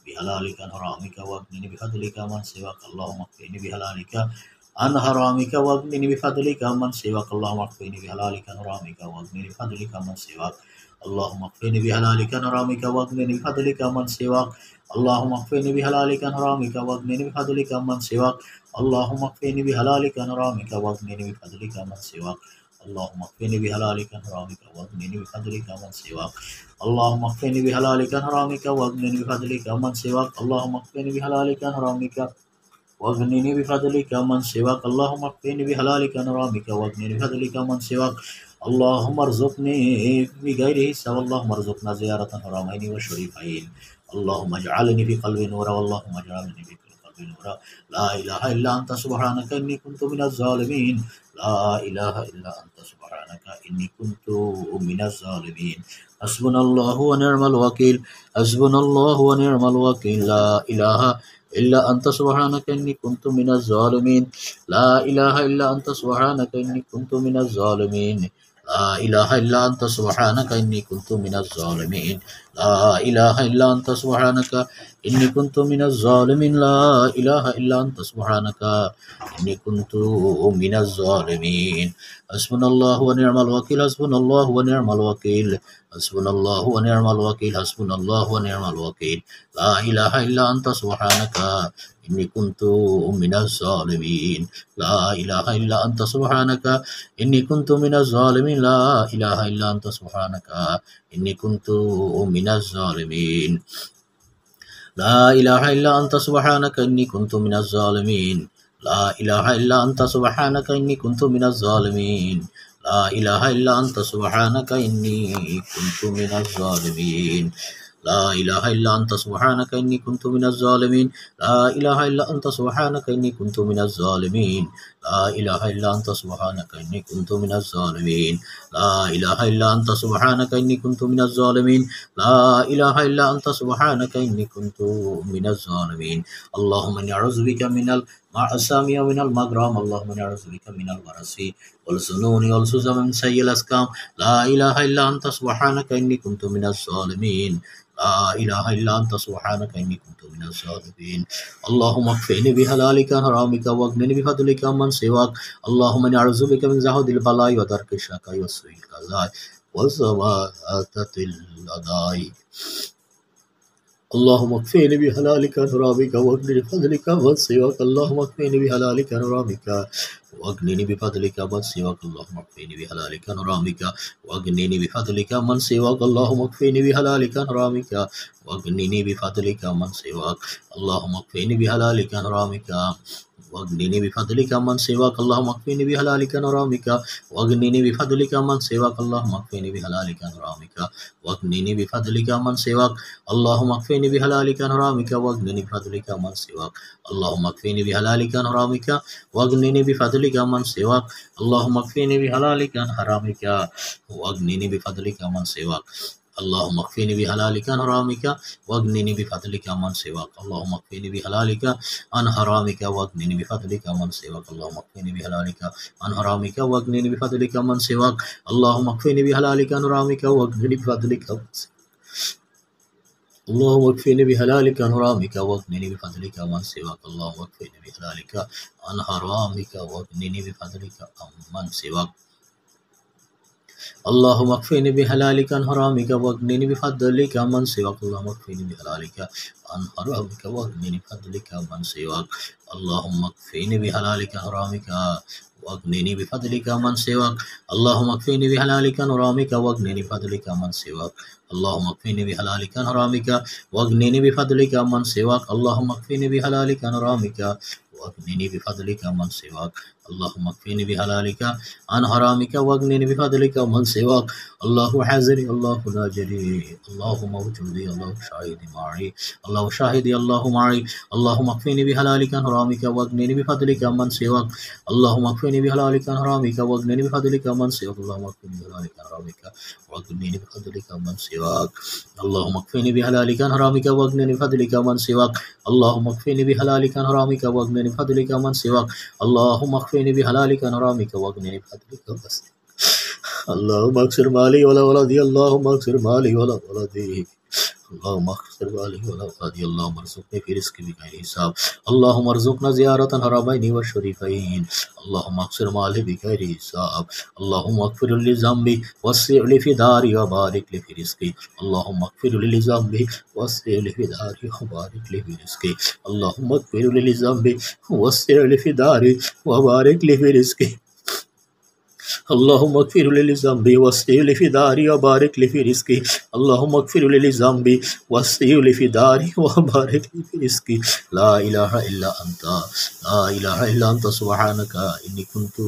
بحلالك عن حرامك واغنني بفضلك من سواك اللهم اكفني بحلالك عن حرامك واغنني بفضلك من سواك اللهم اكفني بحلالك عن حرامك واغنني بفضلك من سواك اللهم اكفني بحلالك عن حرامك واغنني بفضلك من سواك اللهم اكفني بحلالك عن حرامك واغنني بفضلك من سواك اللهم اكفني بحلالك عن حرامك واغنني بفضلك من سواك اللهم اكفني بحلالك عن حرامك واغنني بفضلك من سواك اللهم اكفني بحلالك عن حرامك واغنني بفضلك من سواك اللهم اكفني بحلالك عن حرامك واغنني بفضلك من سواك اللهم اكفني بحلالك عن حرامك واغنني بفضلك من سواك اللهم ارزقني بغير حساب اللهم ارزقنا زيارة الحرمين والشريفين اللهم اجعلني في قلبي نورا اللهم اجعلني في قلبي نورا لا اله الا انت سبحانك اني كنت من الظالمين لا اله الا انت سبحانك اني كنت من الظالمين حسبنا الله ونعم الوكيل حسبنا الله ونعم الوكيل لا اله إلا أنت سبحانك إني كنت من الظالمين لا إله إلا أنت سبحانك إني كنت من الظالمين لا إله إلا أنت سبحانك إني كنت من الظالمين لا إله إلا أنت سبحانك إني كنت من الظالمين لا إله إلا أنت سبحانك إني كنت من الظالمين حسبنا الله ونعم الوكيل حسبنا الله ونعم الوكيل حسبنا الله ونعم الوكيل حسبنا الله ونعم الوكيل لا إله إلا أنت سبحانك إني كنت من الظالمين لا إله إلا أنت سبحانك إني كنت من الظالمين لا إله إلا أنت سبحانك إني كنت من الظالمين لا إله إلا أنت سبحانك إني كنت من الظالمين لا إله إلا أنت سبحانك إني كنت من الظالمين لا إله إلا أنت سبحانك إني كنت من الظالمين لا إله إلا أنت سبحانك إني كنت من الظالمين لا إله إلا أنت سبحانك إني كنت من الظالمين لا إله إلا أنت سبحانك إني كنت من الظالمين لا إله إلا أنت سبحانك إني كنت من الظالمين لا إله إلا أنت سبحانك إني كنت من الظالمين اللهم إني أعوذ بك من المعصية ومن المغرم اللهم إني أعوذ بك من البرص والسنون والسوء من سيء الأسقام لا إله إلا أنت سبحانك إني كنت من الظالمين لا إله إلا أنت سبحانك إني كنت من الظالمين اللهم اكفني بحلالك عن حرامك واغنني بفضلك عمن سواك اللهم إني أعوذ بك من زهد البلاء ودرك الشقاء وسوء القضاء وزواتة الأداء اللهم اكفني بحلالك عن حرامك واغنني بفضلك عمن سواك اللهم اكفني بحلالك عن حرامك واغنني بفضلك من سواك اللهم اكفني بحلالك عن حرامك واغنني بفضلك من سواك اللهم اكفني بحلالك عن حرامك واغنني بفضلك من سواك اللهم اكفني بحلالك عن حرامك واغنني بفضلك من سواك اللهم اكفني بحلالك عن حرامك واغنني بفضلك من سواك اللهم اكفني بحلالك عن حرامك واغنني بفضلك من سواك اللهم اكفني بحلالك عن حرامك واغنني بفضلك من سواك اللهم اكفني بحلالك عن حرامك واغنني بفضلك من سواك اللهم اكفني بحلالك عن حرامك واغنني بفضلك من سواك اللهم اكفني بحلالك عن حرامك واغنني بفضلك من سواك اللهم اكفني بحلالك عن حرامك واغنني بفضلك من سواك اللهم اكفني بحلالك عن حرامك واغنني بفضلك من سواك اللهم اكفني بحلالك عن حرامك واغنني بفضلك من سواك اللهم اكفني بحلالك عن حرامك واغنني بفضلك من سواك اللهم اكفني بحلالك عن حرامك واغنني بفضلك من سواك اللهم اكفني بحلالك عن حرامك واغنني بفضلك عمن سواك. اللهم اكفني بحلالك عن حرامك واغنني بفضلك عمن سواك. اللهم اكفني بحلالك عن حرامك واغنني بفضلك عمن سواك. اللهم اكفني بحلالك عن حرامك واغنني بفضلك عمن سواك. اللهم اكفني بحلالك عن حرامك واغنني بفضلك عمن سواك. اللهم اكفني بحلالك عن حرامك واغنني بفضلك عمن سواك. اللهم اكفني بحلالك عن حرامك واغنني بفضلك عمن سواك. الله حاضري الله ناجري الله موجودي الله شاهدي معي الله شاهدي الله معي. اللهم اكفني بحلالك عن حرامك واغنني بفضلك عمن سواك. اللهم اكفني بحلالك عن حرامك واغنني بفضلك عمن سواك. اللهم اكفني بحلالك عن حرامك واغنني بفضلك عمن سواك. اللهم اكفني بحلالك عن حرامك واغنني بفضلك عمن سواك. اللهم اكفني بحلالك عن حرامك واغنني بفضلك عمن سواك. اللهم اكفني بحلالك عن حرامك واغنني بفضلك عمن سواك. اللهم اكثر مالي ولا ولدي اللهم اكثر مالي ولا ولدي اللهم اكثر مالي ولا ولدي. اللهم ارزقني في رزقي بغير حساب. اللهم ارزقنا زيارة الحرمين والشريفين. اللهم اكثر مالي بغير حساب. اللهم اغفر لي ذنبي وسع لي في داري وبارك لي في رزقي. اللهم اغفر لي ذنبي وسع لي في داري وبارك لي في رزقي. اللهم اغفر لي ذنبي وسع لي في داري وبارك لي في رزقي. اللهم اغفر لي ذنبي وسع لي في داري وبارك لي في رزقي. اللهم اغفر لي ذنبي وسع لي في داري وبارك لي في رزقي. لا إله إلا أنت لا إله إلا أنت سبحانك إني كنت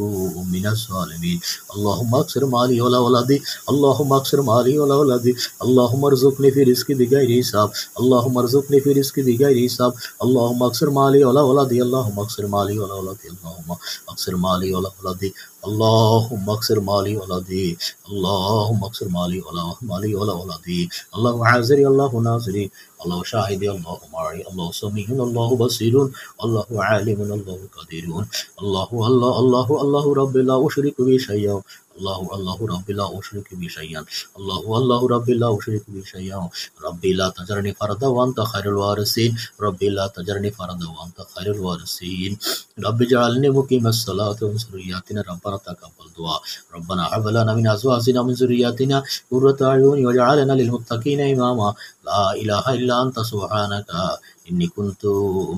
من الظالمين. اللهم اكثر مالي ولا ولدي اللهم اكثر مالي ولا ولدي. اللهم ارزقني في رزقي بغير حساب. اللهم ارزقني في رزقي بغير حساب. اللهم اكثر مالي ولا ولدي. اللهم اكثر مالي ولا ولدي. اللهم اكثر مالي ولا ولدي. اللهم اكثر مالي ولدي. اللهم اكثر مالي ولا ولدي. الله حاضري الله ناظري الله شاهدي الله معي الله سميع الله بصير الله عالم الله قدير. الله الله الله الله رب لا أشرك به شيئا. الله الله ربي لا أشرك به شيئا. الله الله ربي لا أشرك به شيئا. ربي لا تجرني فردا وأنت خير الوارثين. ربي لا تجرني فردا وأنت خير الوارثين. ربي اجعلني مقيم الصلاة ومن ذريتنا ربنا تقبل دعاء. ربنا هب لنا من أزواجنا ومن ذريتنا قرة أعين واجعلنا للمتقين إماما. لا إله إلا أنت سبحانك إني كنت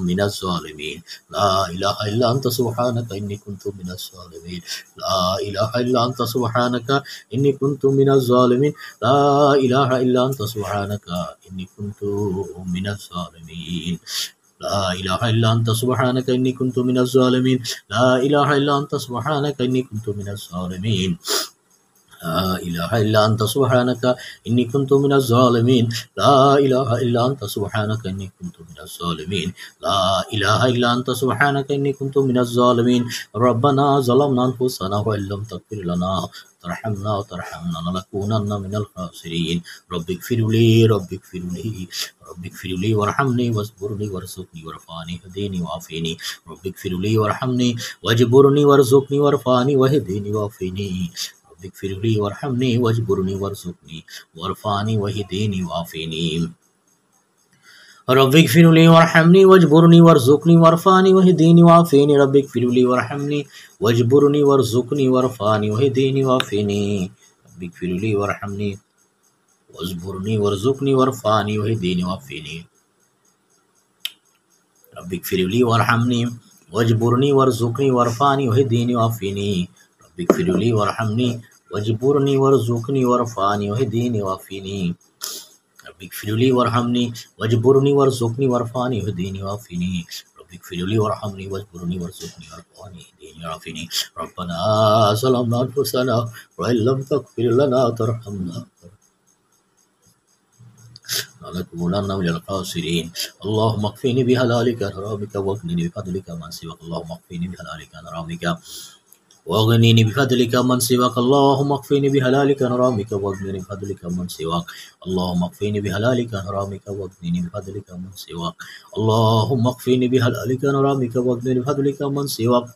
من الظالمين. لا إله إلا أنت سبحانك إني كنت من الظالمين. لا إله إلا أنت سبحانك إني كنت من الظالمين. لا إله إلا أنت سبحانك إني كنت من الظالمين. لا إله إلا أنت سبحانك إني كنت من الظالمين. لا إله إلا أنت سبحانك إني كنت من الظالمين. لا إله إلا أنت سبحانك إني كنت من الظالمين. لا إله إلا أنت سبحانك إني كنت من الظالمين. لا إله إلا أنت سبحانك إني كنت من الظالمين. ربنا ظلمنا أنفسنا وإن لم تغفر لنا ترحمنا لنكونن من الخاسرين. رب اغفر لي رب اغفر لي رب اغفر لي وارحمني واصبرني وارزقني وارفعني واهدني وعافني. رب اغفر لي وارحمني واجبرني وارزقني وارفعني واهدني وعافني. رب اغفر لي وارحمني واجبرني وارزقني وارفعني واهدني وعافني. رب اغفر لي وارحمني واجبرني وارزقني وارفعني واهدني وعافني. رب اغفر لي وارحمني واجبرني وارزقني وارفعني واهدني وعافني. رب اغفر لي وارحمني واجبرني وارزقني وارفعني واهدني وعافني. رب اغفر لي وارحمني واجبرني وارزقني وارفعني واهدني وعافني. رب اغفر لي وارحمني واجبرني وارزقني وارفعني واهدني وعافني. رب اغفر لي وارحمني واجبرني وارزقني وارفعني واهدني وعافني. رب اغفر لي وارحمني واجبرني وارزقني وارفعني واهدني وعافني. ربنا ظلمنا أنفسنا وإن لم تغفر لنا وترحمنا لنكونن من الخاسرين. اللهم اكفني بحلالك عن حرامك واغنني بفضلك عمن سواك. اللهم اكفني بحلالك عن حرامك واغنني بفضلك عمن سواك. اللهم اكفني بحلالك عن حرامك واغنني بفضلك عمن سواك. اللهم اكفني بحلالك عن حرامك واغنني بفضلك عمن سواك. اللهم اكفني بحلالك عن حرامك واغنني بفضلك عمن سواك.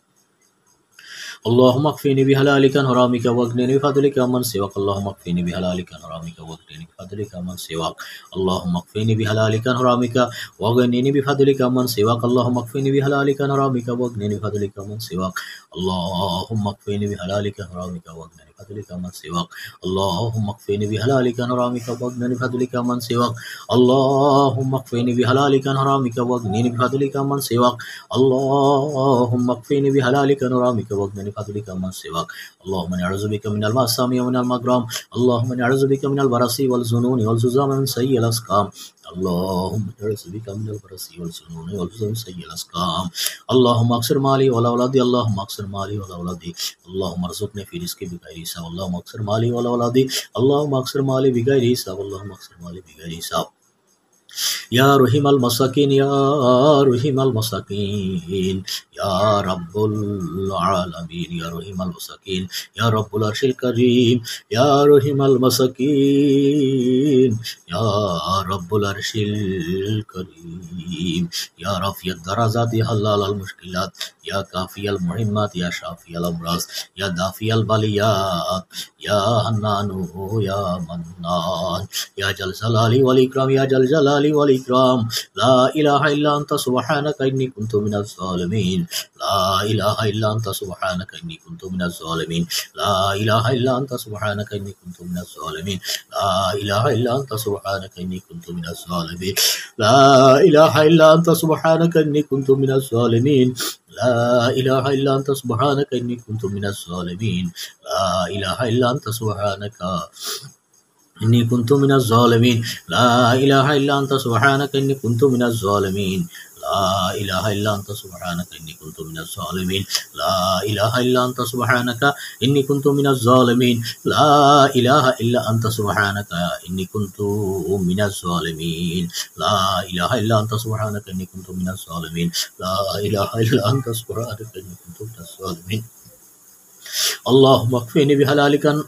اللهم اكفني بحلالك عن حرامك واغنني بفضلك عمن سواك. اللهم اكفني بحلالك عن حرامك واغنني بفضلك عمن سواك. اللهم اكفني بحلالك عن حرامك واغنني بفضلك عمن سواك. اللهم اكفني بحلالك عن حرامك واغنني بفضلك عمن سواك. اللهم اكفني بحلالك عن حرامك واغنني بفضلك من سواك اللهم اكفني بحلالك عن حرامك واغنني بفضلك من سواك اللهم اكفني بحلالك عن حرامك واغنني بفضلك من سواك اللهم اكفني بحلالك عن حرامك واغنني بفضلك من سواك اللهم اني اعوذ بك من المأثم ومن المغرم اللهم اني اعوذ بك من البرص والجنون والجذام ومن سيء الاسقام اللهم اعوذ بك من البرص والجنون والجذام ومن سيء الاسقام اللهم اكثر مالي ولا اولادي اللهم اكثر مالي ولا اولادي اللهم ارزقني في رزقي بغير حساب اللهم اكثر مالي ولا اولادي اللهم اكثر مالي بغير حساب اللهم اكثر مالي بغير حساب يا رحيم المساكين يا رحيم المساكين يا رب العالمين يا رحيم المساكين يا رب العرش الكريم يا رحيم المساكين يا رب العرش الكريم يا رفيع الدرجات يا حلال المشكلات يا كافي المهمات يا شافي الأمراض يا دافي البليات يا حنان يا منان يا جل جلالي والإكرام يا جل جلالي والإكرام لا إله إلا أنت سبحانك إني كنت من الظالمين لا إله إلا أنت سبحانك إني كنت من الظالمين لا إله إلا أنت سبحانك إني كنت من الظالمين لا إله إلا أنت سبحانك إني كنت من الظالمين لا إله إلا أنت سبحانك إني كنت من الظالمين لا إله إلا أنت سبحانك إني كنت من الظالمين لا إله إلا أنت سبحانك إني كنت من الظالمين لا إله إلا أنت سبحانك إني كنت من الظالمين لا إله إلا أنت سبحانك إني كنت من الظالمين لا إله إلا أنت سبحانك إني كنت من الظالمين لا إله إلا أنت سبحانك إني كنت من الظالمين لا إله إلا أنت سبحانك إني كنت من الظالمين لا إله إلا أنت سبحانك إني كنت من الظالمين اللهم اكفني بحلالك عن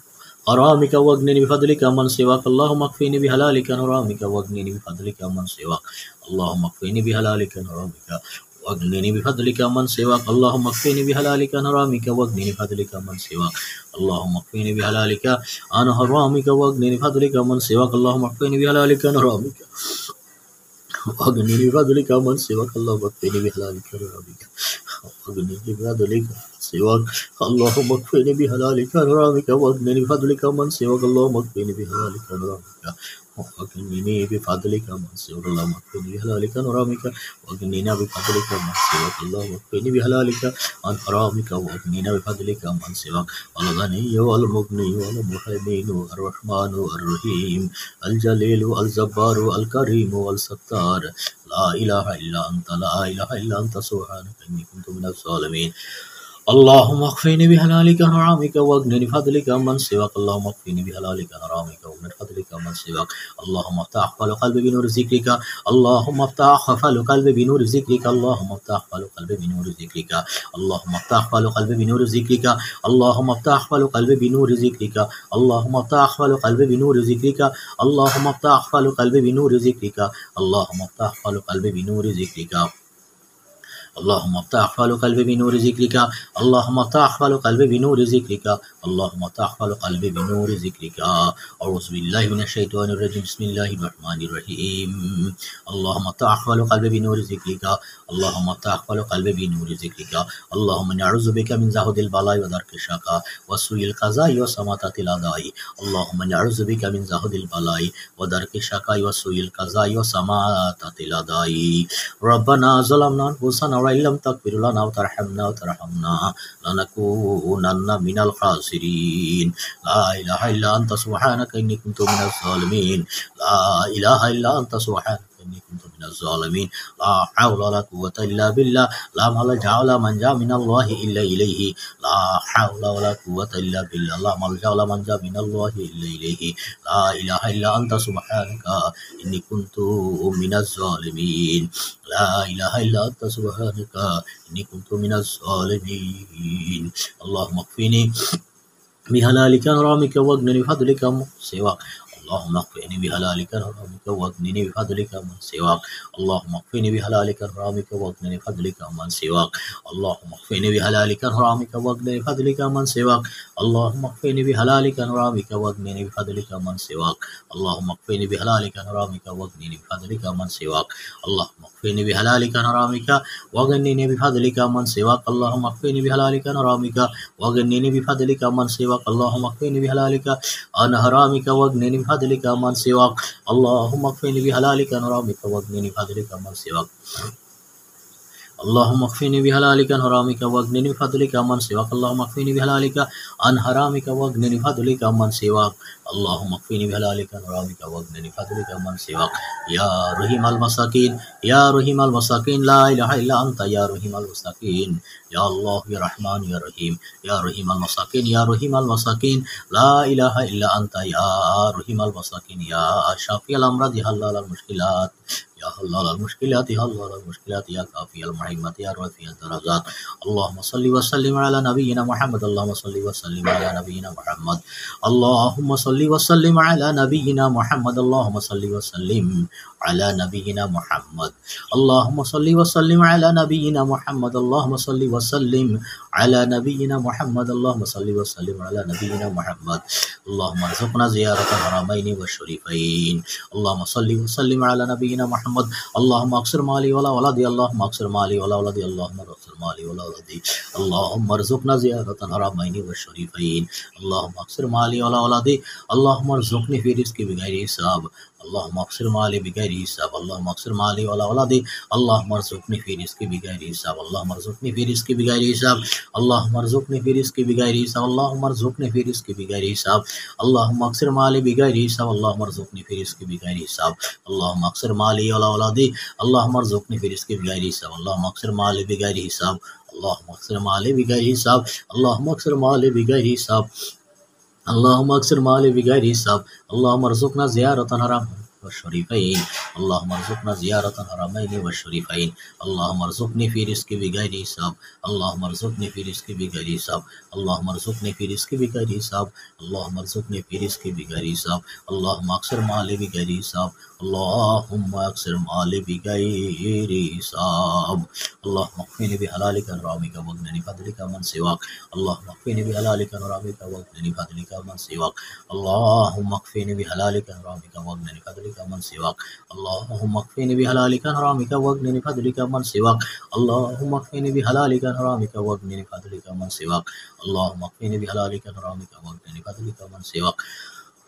حرامك واغنني بفضلك من سواك اللهم اكفني بحلالك عن حرامك واغنني بفضلك من سواك اللهم اكفني بحلالك عن حرامك واغنني بفضلك من سواك اللهم اكفني بحلالك عن حرامك واغنني بفضلك من سواك اللهم اكفني بحلالك عن حرامك واغنني بفضلك من سواك اللهم اكفني بحلالك عن حرامك واغنني بفضلك من سواك اللهم اكفني بحلالك عن حرامك واغنني بفضلك سواك اللهم اكفني بحلالك عن حرامك واغنني بفضلك من سواك اللهم اكفني بحلالك عن حرامك واغنني بفضلك من سواك اللهم اكفني بحلالك عن حرامك واغننا بفضلك من سواك اللهم اكفني بحلالك عن حرامك واغننا بفضلك من سواك الغني والمغني والمهيمن الرحمن الرحيم الجليل الجبار الكريم والستار لا إله إلا أنت لا إله إلا أنت سبحانك إني كنت من الظالمين اللهم اكفني بحلالك عن حرامك واغنني بفضلك من سواك اللهم اكفني بحلالك عن حرامك واغنني بفضلك من سواك اللهم افتح قلبي بنور ذكرك اللهم افتح قلبي بنور ذكرك اللهم افتح قلبي بنور ذكرك اللهم افتح قلبي بنور ذكرك اللهم افتح قلبي بنور ذكرك اللهم افتح قلبي بنور ذكرك اللهم افتح قلبي بنور ذكرك اللهم افتح قلبي بنور ذكرك اللهم افتح قلبي بنور ذكرك اللهم افتح قلبي بنور ذكرك اللهم افتح قلبي بنور ذكرك أعوذ بالله من الشيطان الرجيم بسم الله الرحمن الرحيم اللهم افتح قلبي بنور ذكرك اللهم افتح قلبي بنور ذكرك اللهم نعوذ بك من زهد البلاء ودرك الشقاء وسوء القضاء وسماتة الأعداء اللهم نعوذ بك من زهد البلاء ودرك الشقاء وسوء القضاء وسماتة الأعداء ربنا ظلمنا أنفسنا وإن لم تغفر لنا وترحمنا لنكونن من الخاسرين لا إله إلا أنت سبحانك إني كنت من الظالمين لا إله إلا أنت سبحانك إني كنت من الظالمين لا حول ولا قوة إلا بالله لا ملجأ ولا منجا من الله إلا إليه لا حول ولا قوة إلا بالله لا ملجأ ولا منجا من الله إلا إليه لا إله إلا أنت سبحانك إني كنت من الظالمين لا إله إلا أنت سبحانك إني كنت من الظالمين اللهم اكفني بحلالك عن حرامك واغنني بفضلك من سواك اللهم اكفني بحلالك عن حرامك واغنني بفضلك عمن سواك اللهم اكفني بحلالك عن حرامك واغنني بفضلك عمن سواك اللهم اكفني بحلالك عن حرامك واغنني بفضلك عمن سواك اللهم اكفني بحلالك عن حرامك واغنني بفضلك عمن سواك اللهم اكفني بحلالك عن حرامك واغنني بفضلك عمن سواك اللهم اكفني بحلالك عن حرامك واغنني بفضلك عمن سواك اللهم اكفني بحلالك عن حرامك واغنني بفضلك عمن سواك اللهم اكفني بحلالك عن حرامك واغنني بفضلك عمن سواك اللهم اكفني بحلالك عن حرامك واغنني بفضلك عمن سواك اللهم اكفني بحلالك عن حرامك واغنني بفضلك عمن سواك اللهم اكفني بحلالك عن حرامك واغنني بفضلك عمن سواك اللهم اكفني بحلالك عن حرامك واغنني بفضلك عمن سواك يا رحيم المساكين يا رحيم المساكين لا اله الا انت يا رحيم المساكين يا الله يا رحمن يا رحيم يا رحيم المساكين يا رحيم المساكين لا اله الا انت يا رحيم المساكين يا شافي الامراض يا حلال المشكلات يا حلال المشكلات يا حلال المشكلات يا كافي المحمات يا رفيع الدرجات اللهم صل وسلم على نبينا محمد اللهم صل وسلم على نبينا محمد اللهم صل وسلم على نبينا محمد اللهم صل وسلم على نبينا محمد اللهم صل وسلم على نبينا محمد اللهم صل وسلم على نبينا محمد اللهم صل وسلم على نبينا محمد اللهم ارزقنا زيارة الحرمين والشريفين اللهم صل وسلم على نبينا محمد اللهم اكثر مالي ولا ولدي اللهم اكثر مالي ولا ولدي اللهم اكثر مالي ولا ولدي اللهم ارزقنا زيارة الحرمين والشريفين اللهم اكثر مالي ولا ولدي اللهم ارزقني في رزقي بغير حساب اللهم اكثر مالي بغير حساب اللهم اكثر مالي ولا ولدي اللهم ارزقني في رزقي بغير حساب اللهم ارزقني في رزقي بغير حساب اللهم ارزقني في رزقي بغير حساب اللهم ارزقني في رزقي بغير حساب اللهم اكثر مالي بغير حساب اللهم ارزقني في رزقي بغير حساب اللهم اكثر مالي ولا ولدي اللهم ارزقني في رزقي بغير حساب اللهم اكثر مالي بغير حساب اللهم اكثر مالي بغير حساب اللهم اكثر مالي بغير حساب اللهم اكثر مالي بغير حساب اللهم ارزقنا زيارة الحرم والشريفين اللهم ارزقنا زيارة الحرمين والشريفين اللهم ارزقني في رزقي بغير حساب اللهم ارزقني في رزقي بغير حساب اللهم ارزقني في رزقي بغير حساب اللهم ارزقني في رزقي بغير حساب اللهم اكثر مالي بغير حساب اللهم اكثر مالي بغير حساب اللهم اكفني بحلالك عن حرامك واغنني بفضلك عمن سواك اللهم اكفني بحلالك عن حرامك واغنني بفضلك عمن سواك اللهم اكفني بحلالك عن حرامك واغنني بفضلك عمن سواك اللهم اكفني بحلالك عن حرامك واغنني بفضلك عمن سواك اللهم اكفني بحلالك عن حرامك واغنني بفضلك عمن سواك اللهم اكفني بحلالك عن حرامك واغنني بفضلك عمن سواك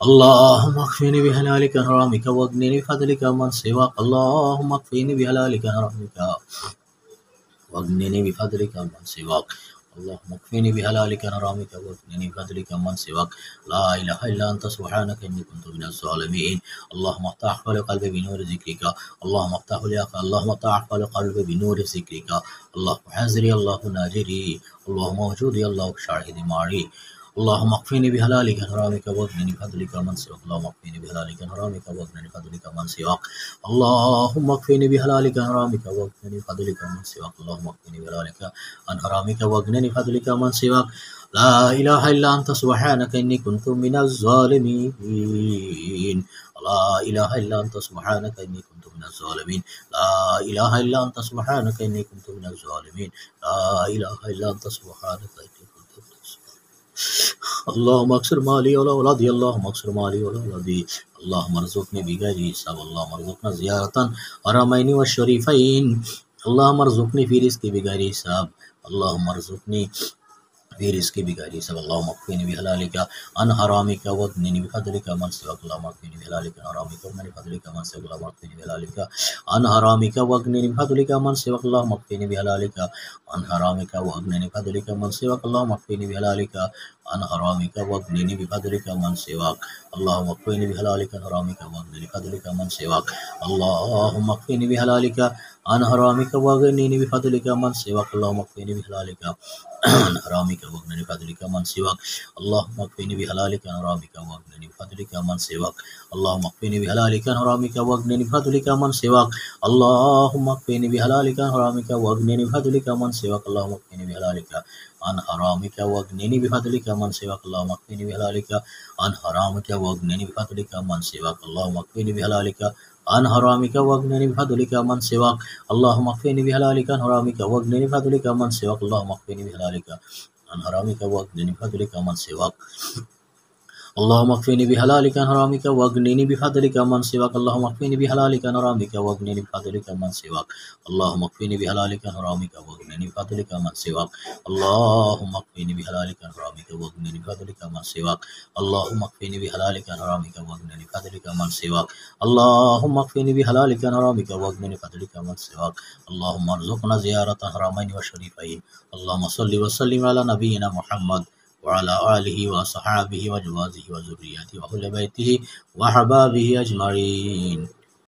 اللهم اكفني بحلالك عن حرامك واغنني بفضلك عمن سواك اللهم اكفني بحلالك عن حرامك واغنني بفضلك عمن سواك اللهم اكفني بحلالك عن حرامك واغنني بفضلك عمن سواك لا اله الا انت سبحانك اني كنت من الظالمين اللهم افتح قلبي بنور ذكرك اللهم افتح قلبي بنور ذكرك الله حاضري الله ناجري اللهم موجودي الله شاهدي معي اللهم اكفني بحلالك عن حرامك واغنني بفضلك عمن سواك اللهم اكفني بحلالك عن حرامك واغنني بفضلك عمن سواك اللهم اكفني بحلالك عن حرامك واغنني بفضلك عمن سواك اللهم اكفني بحلالك عن حرامك واغنني بفضلك عمن سواك لا اله الا انت سبحانك اني كنت من الظالمين لا اله الا انت سبحانك اني كنت من الظالمين لا اله الا انت سبحانك اني كنت من الظالمين لا اله الا انت سبحانك اني كنت من الظالمين اللهم اكثر مالي ولا ولدي اللهم اكثر مالي ولا ولدي اللهم ارزقني بغير حساب اللهم ارزقنا زيارة الحرمين والشريفين اللهم ارزقني في رزقي بغير حساب اللهم ارزقني في رزقي بغير حساب اللهم اكفني بحلالك عن حرامك واغنني بفضلك عمن سواك اللهم اكفني بحلالك عن حرامك واغنني بفضلك عمن سواك اللهم اكفني بحلالك عن حرامك واغنني بفضلك عمن سواك اللهم اكفني بحلالك عن حرامك واغنني بفضلك عمن سواك اللهم اكفني بحلالك عن حرامك واغنني بفضلك عمن سواك اللهم اكفني بحلالك عن حرامك واغنني بفضلك عمن سواك اللهم اكفني بحلالك عن حرامك واغنني بفضلك عمن سواك اللهم اكفني بحلالك عن حرامك واغنني بفضلك عمن سواك اللهم اكفني بحلالك عن حرامك واغنني بفضلك عمن سواك اللهم اكفني بحلالك عن حرامك واغنني بفضلك عمن سواك اللهم اكفني بحلالك عن حرامك واغنني بفضلك عمن سواك اللهم اكفني بحلالك عن حرامك واغنني بفضلك عمن سواك اللهم اكفني بحلالك عن حرامك واغنني بفضلك عمن سواك اللهم اكفني بحلالك عن حرامك واغنني بفضلك عمن سواك اللهم اكفني بحلالك عن حرامك واغنني بفضلك عمن سواك اللهم اكفني بحلالك عن حرامك واغنني بفضلك عمن سواك اللهم اكفني بحلالك عن حرامك واغنني بفضلك عمن سواك اللهم اكفني بحلالك عن حرامك واغنني بفضلك عمن سواك اللهم اكفني بحلالك عن حرامك واغنني بفضلك عمن سواك اللهم اكفني بحلالك عن حرامك واغنني بفضلك عمن سواك اللهم اكفني بحلالك عن حرامك واغنني بفضلك عمن سواك اللهم اكفني بحلالك عن حرامك واغنني بفضلك عمن سواك اللهم ارزقنا زيارة الحرمين والشريفين اللهم صل وسلم على نبينا محمد وعلى آله وصحابه وأزواجه وذريته وأهل بيته وأحبابه أجمعين